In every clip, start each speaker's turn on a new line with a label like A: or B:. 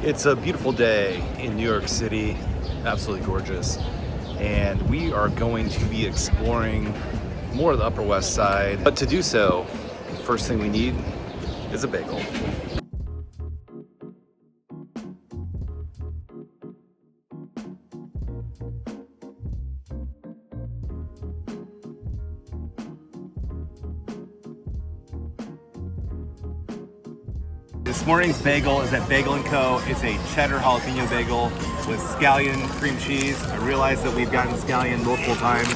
A: It's a beautiful day in New York City, absolutely gorgeous. And we are going to be exploring more of the Upper West Side. But to do so, first thing we need is a bagel. This morning's bagel is at Bagel Co. It's a cheddar jalapeno bagel with scallion cream cheese. I realize that we've gotten scallion multiple times.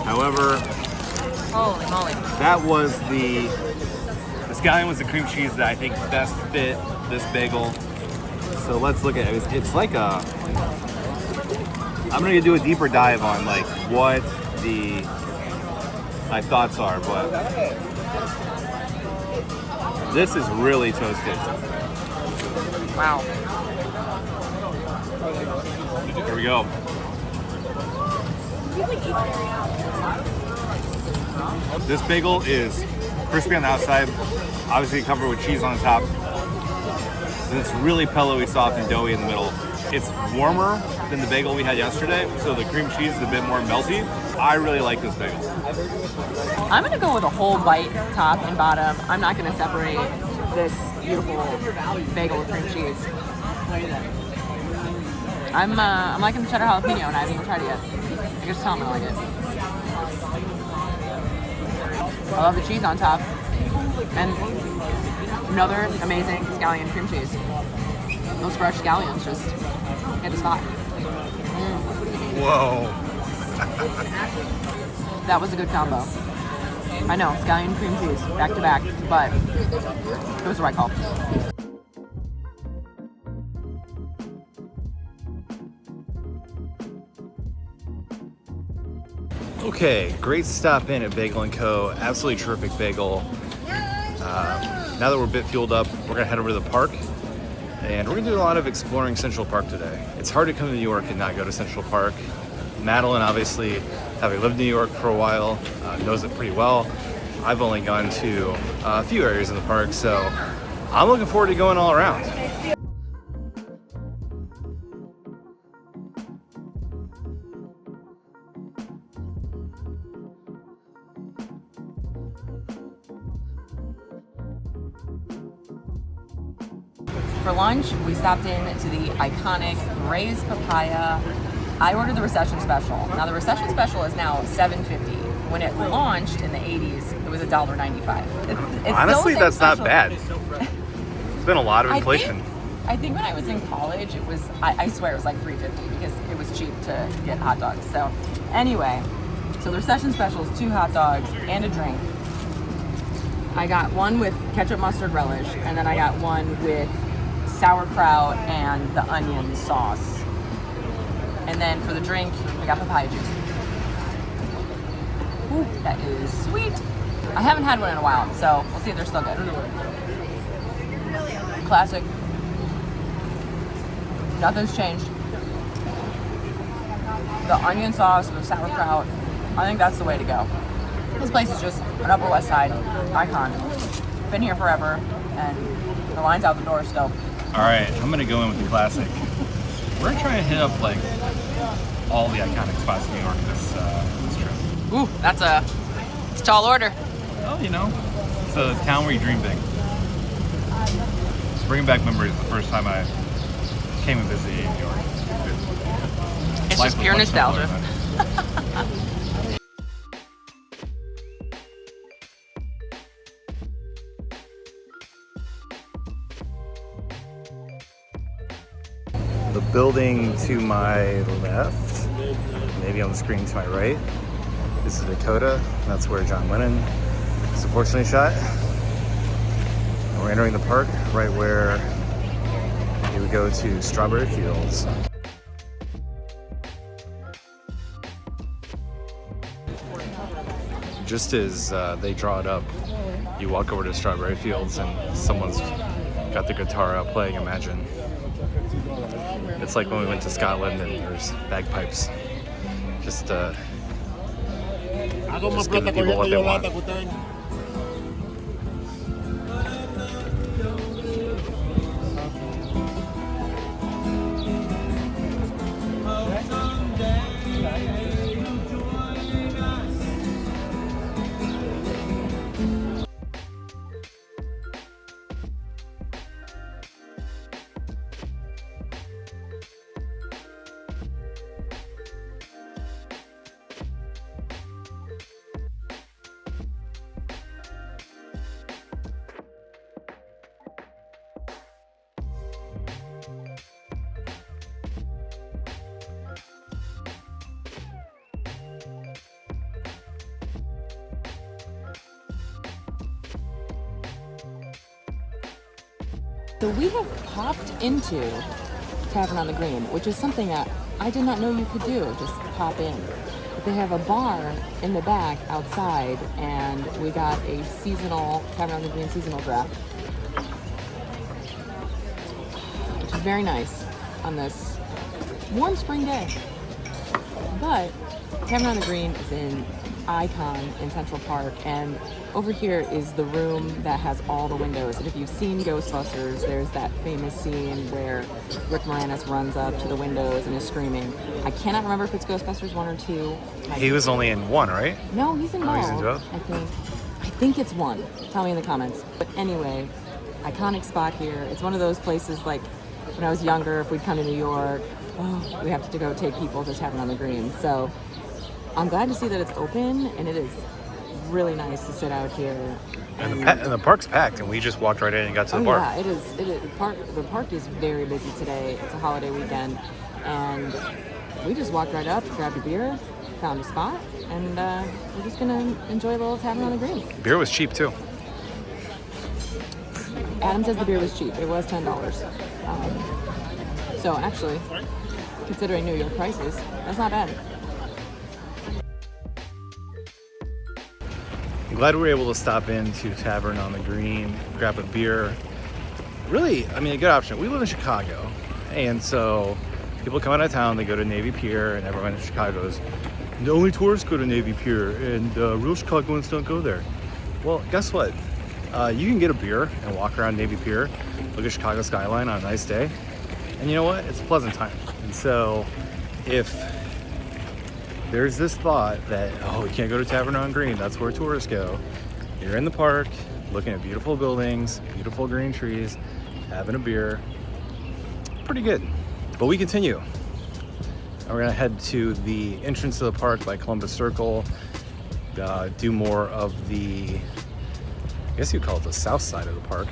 A: However,
B: holy moly,
A: that was the scallion was the cream cheese that I think best fit this bagel. So let's look at it. It's like a, I'm gonna do a deeper dive on like what my thoughts are, but this is really toasted.
B: Wow.
A: Here we go. This bagel is crispy on the outside, obviously covered with cheese on the top. And it's really pillowy, soft, and doughy in the middle. It's warmer than the bagel we had yesterday, so the cream cheese is a bit more melty. I really like this bagel.
B: I'm gonna go with a whole bite, top and bottom. I'm not gonna separate this beautiful bagel with cream cheese. I'm liking the cheddar jalapeno, and I haven't even tried it yet. I just tell them I like it. I love the cheese on top, and another amazing scallion cream cheese. Those fresh scallions just hit the spot.
A: Whoa.
B: That was a good combo. I know, scallion cream cheese, back to back, but it was the right call.
A: Okay, great stop in at Bagel Co. Absolutely terrific bagel. Now that we're a bit fueled up, we're gonna head over to the park, and we're gonna do a lot of exploring Central Park today. It's hard to come to New York and not go to Central Park. Madalyn, obviously, having lived in New York for a while, knows it pretty well. I've only gone to a few areas in the park, so I'm looking forward to going all around.
B: For lunch, we stopped in to the iconic Braised Papaya. I ordered the recession special. Now the recession special is now $7.50. When it launched in the 80s, it was $1.95.
A: Honestly, that's not bad. It's been a lot of inflation.
B: I think when I was in college, it was, I swear it was like $3.50 because it was cheap to get hot dogs. So anyway, so the recession special is 2 hot dogs and a drink. I got one with ketchup, mustard, relish, and then I got one with sauerkraut and the onion sauce. And then for the drink, I got papaya juice. Ooh, that is sweet. I haven't had one in a while, so we'll see if they're still good. Classic. Nothing's changed. The onion sauce and the sauerkraut, I think that's the way to go. This place is just an Upper West Side icon. Been here forever, and the line's out the door still.
A: All right, I'm gonna go in with the classic. We're gonna try to hit up like all the iconic spots in New York this trip.
B: Ooh, that's a tall order.
A: Well, you know, it's a town where you dream big. It's bringing back memories the first time I came and visited New York.
B: It's just pure nostalgia.
A: The building to my left, maybe on the screen to my right, is the Dakota. That's where John Lennon is unfortunately shot. And we're entering the park right where you would go to Strawberry Fields. Just as they draw it up, you walk over to Strawberry Fields and someone's got the guitar out playing Imagine. It's like when we went to Scotland and there's bagpipes. Just giving people what they want.
B: So we have popped into Tavern on the Green, which is something that I did not know you could do, just pop in. But they have a bar in the back outside, and we got a seasonal, Tavern on the Green seasonal draft, which is very nice on this warm spring day. But Tavern on the Green is an icon in Central Park, and over here is the room that has all the windows. And if you've seen Ghostbusters, there's that famous scene where Rick Moranis runs up to the windows and is screaming. I cannot remember if it's Ghostbusters 1 or 2.
A: He was only in 1, right?
B: No, he's in both.
A: He's in both?
B: I think it's 1. Tell me in the comments. But anyway, iconic spot here. It's one of those places like when I was younger, if we'd come to New York, we have to go take people to Tavern on the Green. So I'm glad to see that it's open, and it is really nice to sit out here.
A: And the park's packed, and we just walked right in and got to the park.
B: Yeah, it is. The park is very busy today. It's a holiday weekend, and we just walked right up, grabbed a beer, found a spot, and we're just gonna enjoy a little Tavern on the Green.
A: Beer was cheap too.
B: Adam says the beer was cheap. It was $10. So actually, considering New York prices, that's not bad.
A: I'm glad we were able to stop into Tavern on the Green, grab a beer. Really, I mean, a good option. We live in Chicago, and so people come out of town, they go to Navy Pier, and everyone in Chicago goes, the only tourists go to Navy Pier, and real Chicagoans don't go there. Well, guess what? You can get a beer and walk around Navy Pier, look at Chicago skyline on a nice day, and you know what? It's a pleasant time. And so if there's this thought that, we can't go to Tavern on Green, that's where tourists go. You're in the park, looking at beautiful buildings, beautiful green trees, having a beer. Pretty good. But we continue. And we're gonna head to the entrance of the park by Columbus Circle, do more of the, I guess you'd call it the south side of the park.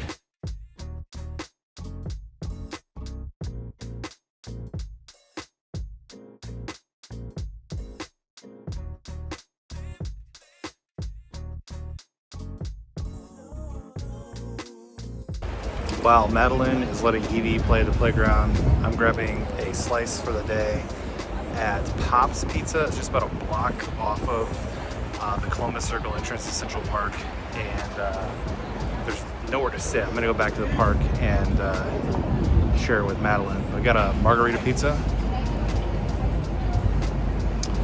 A: While Madeline is letting Evie play at the playground, I'm grabbing a slice for the day at Pop's Pizza. It's just about a block off of the Columbus Circle entrance to Central Park, and there's nowhere to sit. I'm gonna go back to the park and share it with Madeline. We got a margarita pizza,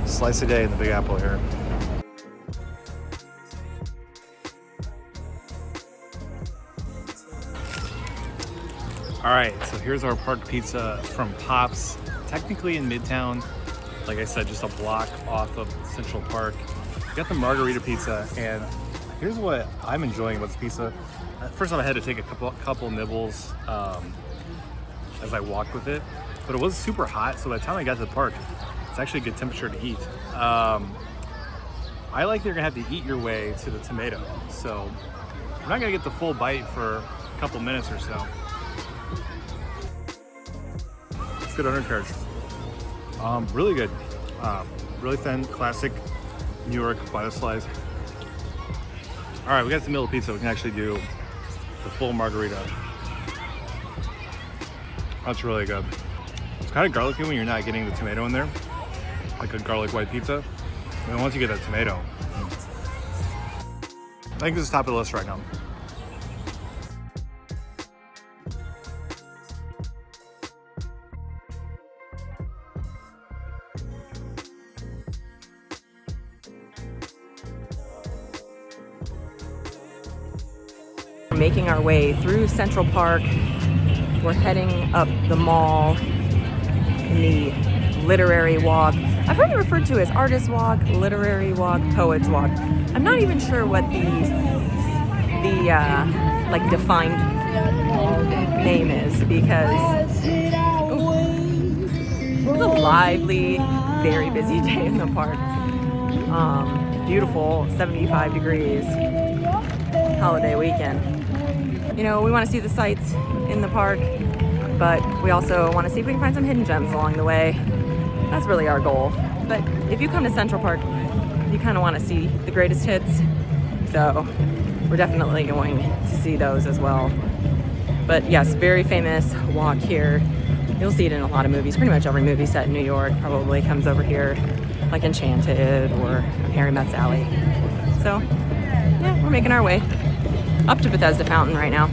A: slice a day in the Big Apple here. All right, so here's our park pizza from Pop's, technically in Midtown. Like I said, just a block off of Central Park. Got the margarita pizza, and here's what I'm enjoying about this pizza. First off, I had to take a couple nibbles as I walked with it, but it was super hot, so by the time I got to the park, it's actually a good temperature to eat. I like that you're gonna have to eat your way to the tomato, so I'm not gonna get the full bite for a couple minutes or so. Good undercarriage. Really good. Really thin, classic New York by the slice. All right, we got the middle pizza. We can actually do the full margarita. That's really good. It's kind of garlicky when you're not getting the tomato in there, like a garlic white pizza. And once you get that tomato, I think this is top of the list right now.
B: Making our way through Central Park. We're heading up the mall in the literary walk. I've heard it referred to as artist walk, literary walk, poets walk. I'm not even sure what the like defined name is, because it's a lively, very busy day in the park. Beautiful 75 degrees holiday weekend. You know, we want to see the sights in the park, but we also want to see if we can find some hidden gems along the way. That's really our goal. But if you come to Central Park, you kind of want to see the greatest hits. So we're definitely going to see those as well. But yes, very famous walk here. You'll see it in a lot of movies. Pretty much every movie set in New York probably comes over here, like Enchanted or Harry Met Sally. So yeah, we're making our way up to Bethesda Fountain right now.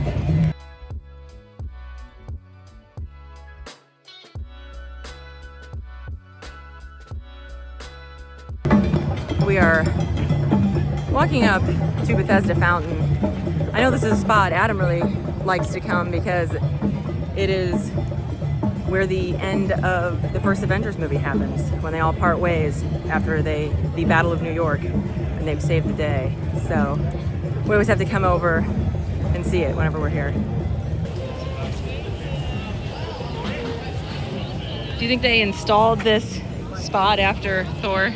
B: We are walking up to Bethesda Fountain. I know this is a spot Adam really likes to come because it is where the end of the first Avengers movie happens, when they all part ways after the Battle of New York and they've saved the day. So we always have to come over and see it whenever we're here. Do you think they installed this spot after Thor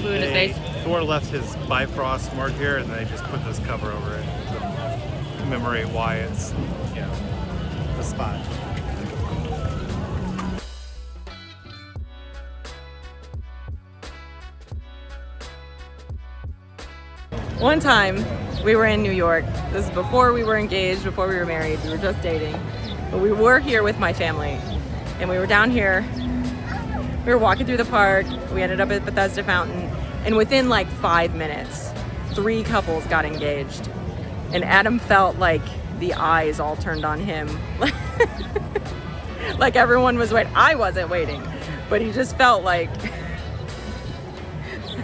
B: flew into space?
A: Thor left his Bifrost mark here, and they just put this cover over it to commemorate why it's, you know, the spot.
B: One time we were in New York. This is before we were engaged, before we were married. We were just dating. But we were here with my family. And we were down here. We were walking through the park. We ended up at Bethesda Fountain. And within like 5 minutes, 3 couples got engaged. And Adam felt like the eyes all turned on him. Like everyone was waiting. I wasn't waiting. But he just felt like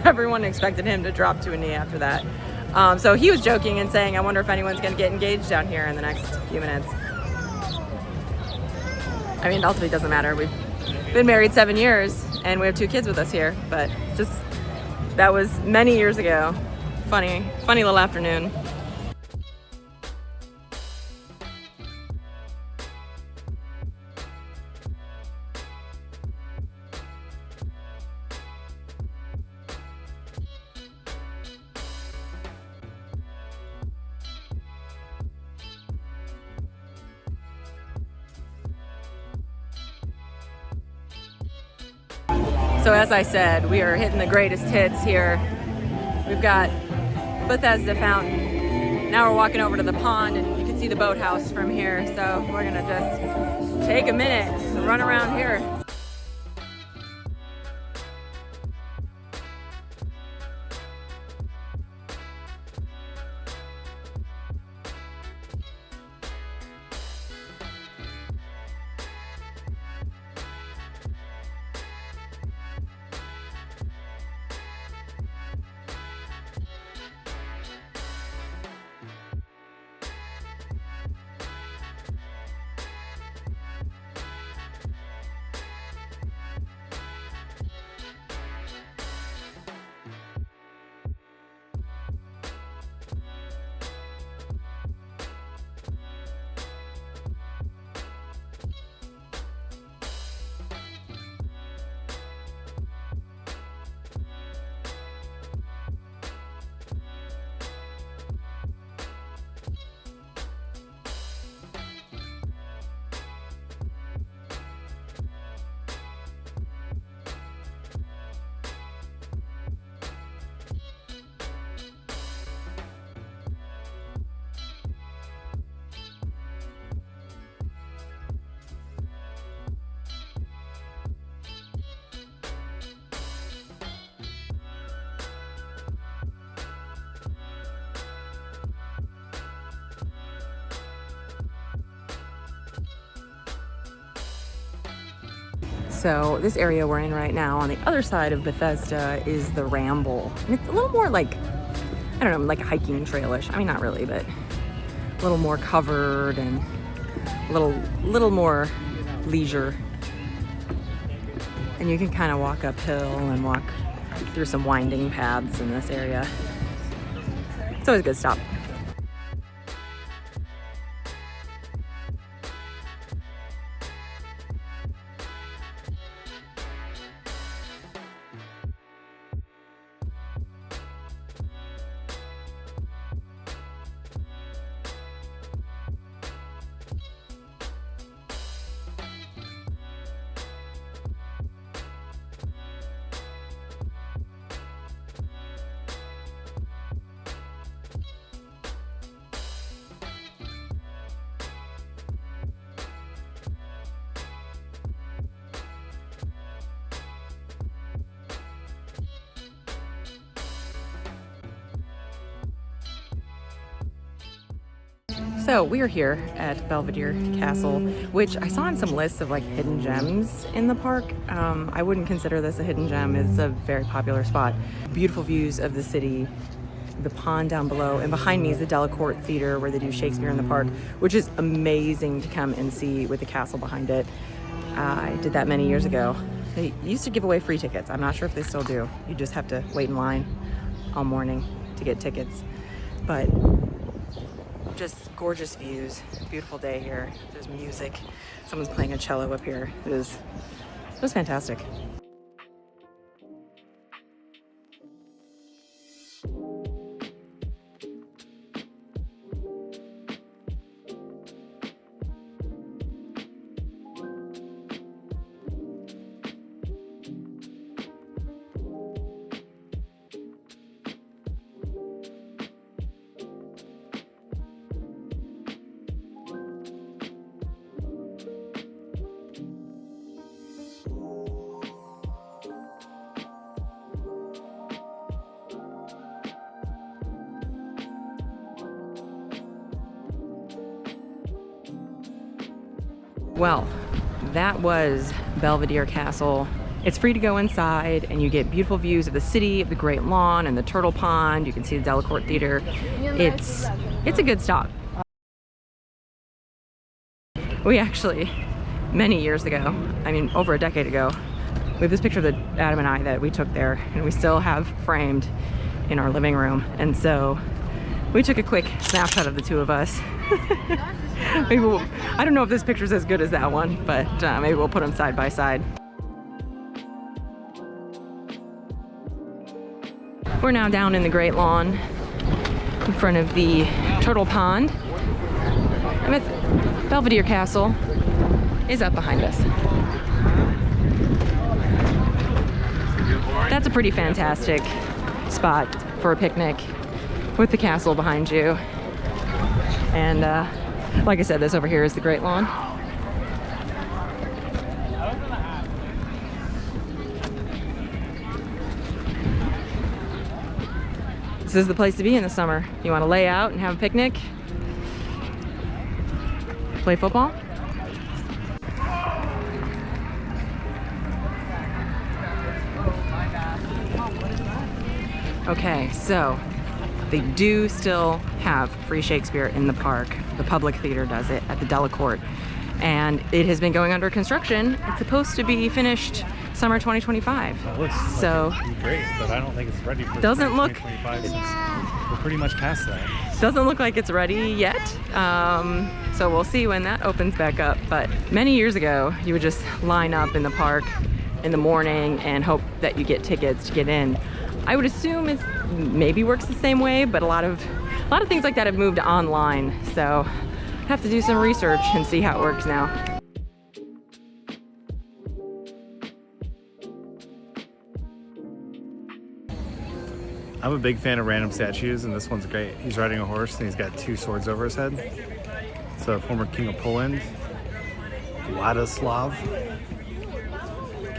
B: everyone expected him to drop to a knee after that. So he was joking and saying, I wonder if anyone's going to get engaged down here in the next few minutes. I mean, ultimately it doesn't matter. We've been married 7 years and we have 2 kids with us here, but just, that was many years ago. Funny little afternoon. So as I said, we are hitting the greatest hits here. We've got Bethesda Fountain. Now we're walking over to the pond and you can see the boathouse from here. So we're gonna just take a minute and run around here. So this area we're in right now on the other side of Bethesda is the Ramble. And it's a little more like, I don't know, like hiking trailish. I mean, not really, but a little more covered and a little more leisure. And you can kind of walk uphill and walk through some winding paths in this area. It's always a good stop. So we are here at Belvedere Castle, which I saw on some lists of like hidden gems in the park. I wouldn't consider this a hidden gem. It's a very popular spot. Beautiful views of the city, the pond down below, and behind me is the Delacorte Theater where they do Shakespeare in the Park, which is amazing to come and see with the castle behind it. I did that many years ago. They used to give away free tickets. I'm not sure if they still do. You just have to wait in line all morning to get tickets. But just gorgeous views, beautiful day here. There's music. Someone's playing a cello up here. It was fantastic. Well, that was Belvedere Castle. It's free to go inside and you get beautiful views of the city, of the Great Lawn and the Turtle Pond. You can see the Delacorte Theater. It's a good stop. We actually, many years ago, I mean over a decade ago, we have this picture of Adam and I that we took there and we still have framed in our living room. And so we took a quick snapshot of the two of us. Maybe I don't know if this picture's as good as that one, but maybe we'll put them side by side. We're now down in the Great Lawn in front of the Turtle Pond. And Belvedere Castle is up behind us. That's a pretty fantastic spot for a picnic with the castle behind you. And like I said, this over here is the Great Lawn. This is the place to be in the summer. You want to lay out and have a picnic, play football. Okay, so they do still have free Shakespeare in the park. The public theater does it at the Delacorte. And it has been going under construction. It's supposed to be finished summer 2025.
A: It looks
B: so
A: like it's great, but I don't think it's ready for
B: doesn't look
A: 2025 since we're pretty much past that.
B: Doesn't look like it's ready yet. So we'll see when that opens back up. But many years ago, you would just line up in the park in the morning and hope that you get tickets to get in. I would assume it maybe works the same way, but a lot of things like that have moved online. So I have to do some research and see how it works now.
A: I'm a big fan of random statues, and this one's great. He's riding a horse and he's got two swords over his head. It's a former king of Poland, Vladislav.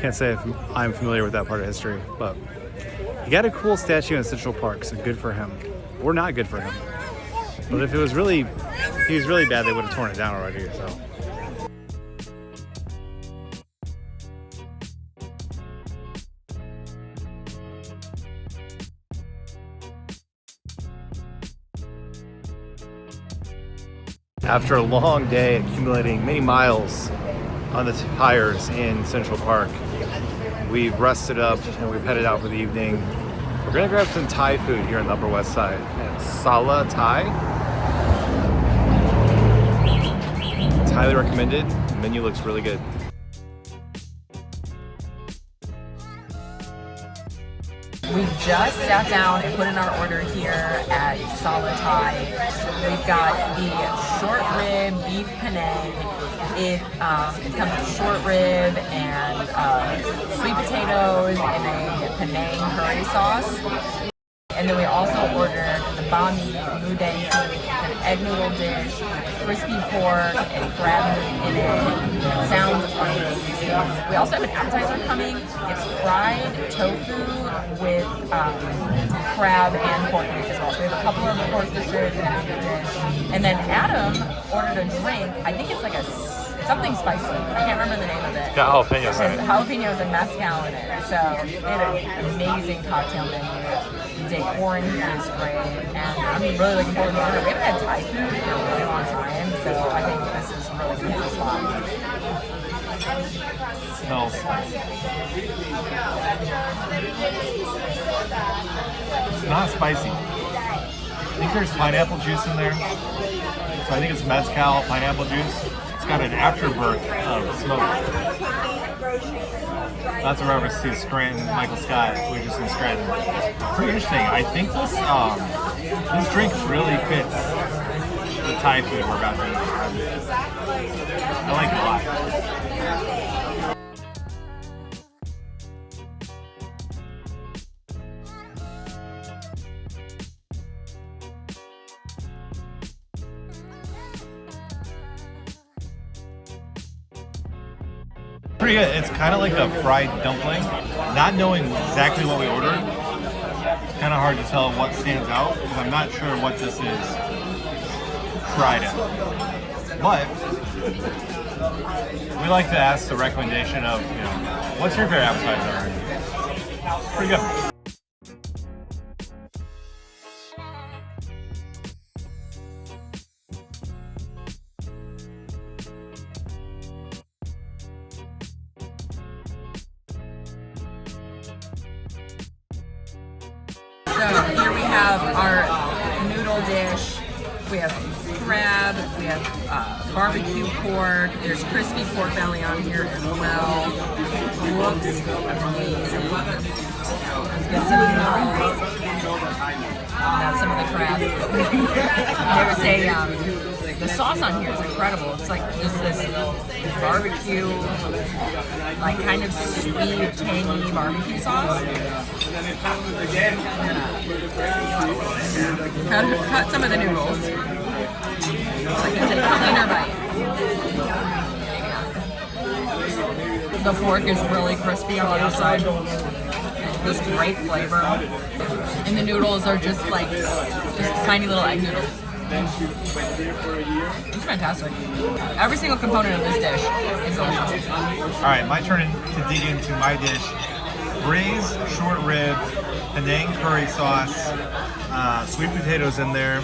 A: Can't say if I'm familiar with that part of history, but he got a cool statue in Central Park, so good for him. Or not good for him. But if he was really bad, they would have torn it down already, so. After a long day accumulating many miles on the tires in Central Park, we've rested up and we've headed out for the evening. We're gonna grab some Thai food here on the Upper West Side at Sala Thai. It's highly recommended. The menu looks really good.
B: We just sat down and put in our order here at Sala Thai. We've got the short rib beef penne. It comes with short rib and sweet potatoes and a Penang curry sauce. And then we also ordered the bami udang soup, an egg noodle dish, crispy pork, and crab meat in it. It sounds amazing. We also have an appetizer coming. It's fried tofu with crab and pork meat as well. So we have a couple of pork dishes and a beef dish. And then Adam ordered a drink. I think it's like something spicy. I can't remember the name of it.
C: Got jalapenos in it.
B: Jalapenos and mezcal in it. So they had an amazing cocktail menu. The decor in here is great. And I'm really looking forward to it. We haven't had Thai food in a really long time. So I think this is really going to be a spot.
C: Smells spicy. It's not spicy. I think there's pineapple juice in there. So I think it's mezcal, pineapple juice. It's got an afterbirth of smoke. That's a reference to Scranton, Michael Scott. We're just in Scranton. Pretty interesting. I think this drink really fits the Thai food we're about to eat. I like it a lot. Pretty good. It's kind of like a fried dumpling. Not knowing exactly what we ordered, it's kind of hard to tell what stands out because I'm not sure what this is fried in. But we like to ask the recommendation of, what's your favorite appetizer? Pretty good.
B: So here we have our noodle dish. We have crab, we have barbecue pork, there's crispy pork belly on here as well. Looks amazing. Let's get some noodles. That's some of the crab. There's the sauce on here is incredible. It's like just this barbecue, like kind of sweet, tangy barbecue sauce. Cut some of the noodles. So I can take a cleaner bite. The pork is really crispy on the outside. This great flavor. And the noodles are just tiny little egg noodles. It's fantastic. Every single component of this dish is delicious.
C: All right, my turn to dig into my dish. Braised short rib, Penang curry sauce, sweet potatoes in there.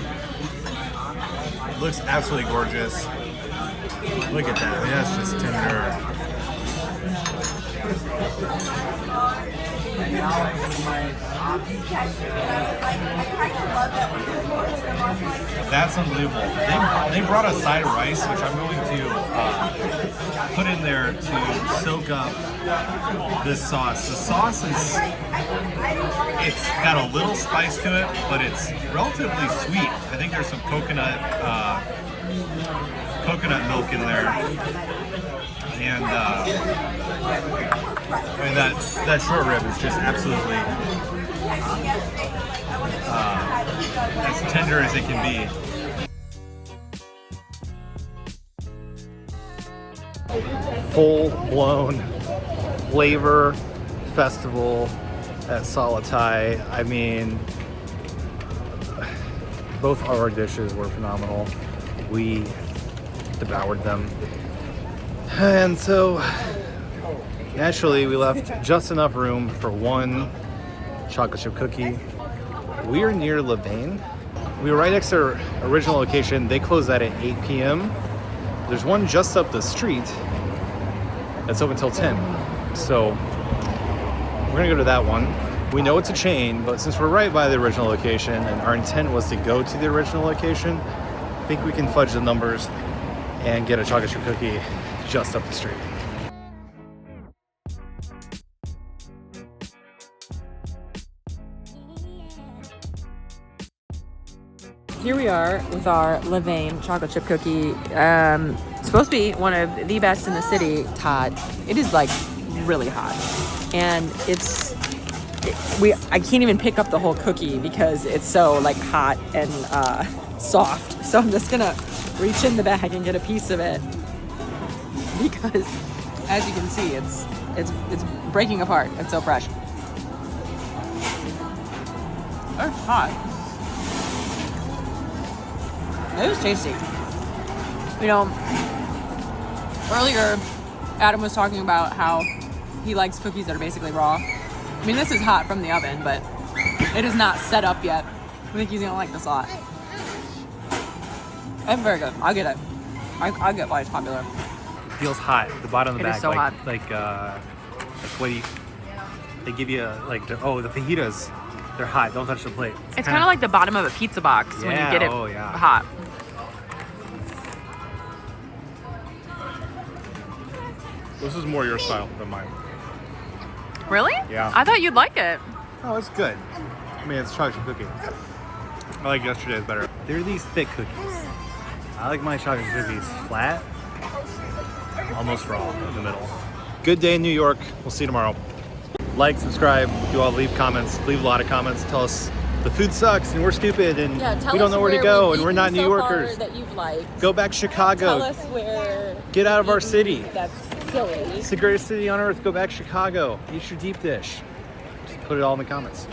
C: It looks absolutely gorgeous. Look at that. I mean, that's just tender. That's unbelievable. They brought a side of rice, which I'm going to put in there to soak up this sauce. The sauce it's got a little spice to it, but it's relatively sweet. I think there's some coconut milk in there. And that short rib is just absolutely as tender as it can be.
A: Full-blown flavor festival at Sala Thai. I mean, both of our dishes were phenomenal. We devoured them. And so, naturally, we left just enough room for one chocolate chip cookie. We are near Levane. We were right next to our original location. They closed that at 8 p.m. There's one just up the street that's open until 10. So, we're gonna go to that one. We know it's a chain, but since we're right by the original location and our intent was to go to the original location, I think we can fudge the numbers and get a chocolate chip cookie just up the street.
B: Here we are with our Levane chocolate chip cookie. Supposed to be one of the best in the city. It's hot. It is like really hot, and I can't even pick up the whole cookie because it's so like hot and soft. So I'm just gonna reach in the bag and get a piece of it because, as you can see, it's breaking apart. It's so fresh. They're hot. It was tasty. You know, earlier Adam was talking about how he likes cookies that are basically raw. I mean, this is hot from the oven, but it is not set up yet. I think he's gonna like this a lot. It's very good. I'll get it. I'll get why it's popular.
C: It feels hot. The bottom of the
B: It
C: bag,
B: is so hot.
C: like what do you? They give you the fajitas. They're hot. Don't touch the plate.
B: It's kind of like the bottom of a pizza box when you get it hot.
C: This is more your style than mine.
B: Really?
C: Yeah.
B: I thought you'd like it.
C: Oh, it's good. I mean, it's chocolate cookie. I like yesterday's better. They're these thick cookies. I like my chocolate cookies flat, almost raw in the middle.
A: Good day in New York. We'll see you tomorrow. Like, subscribe, do all, leave comments. Leave a lot of comments. Tell us the food sucks and we're stupid and we don't know where to go and we're not New Yorkers.
B: That you've liked.
A: Go back to Chicago.
B: Tell us where.
A: Get out of our city.
B: That's silly.
A: It's the greatest city on earth. Go back to Chicago. Eat your deep dish. Just put it all in the comments.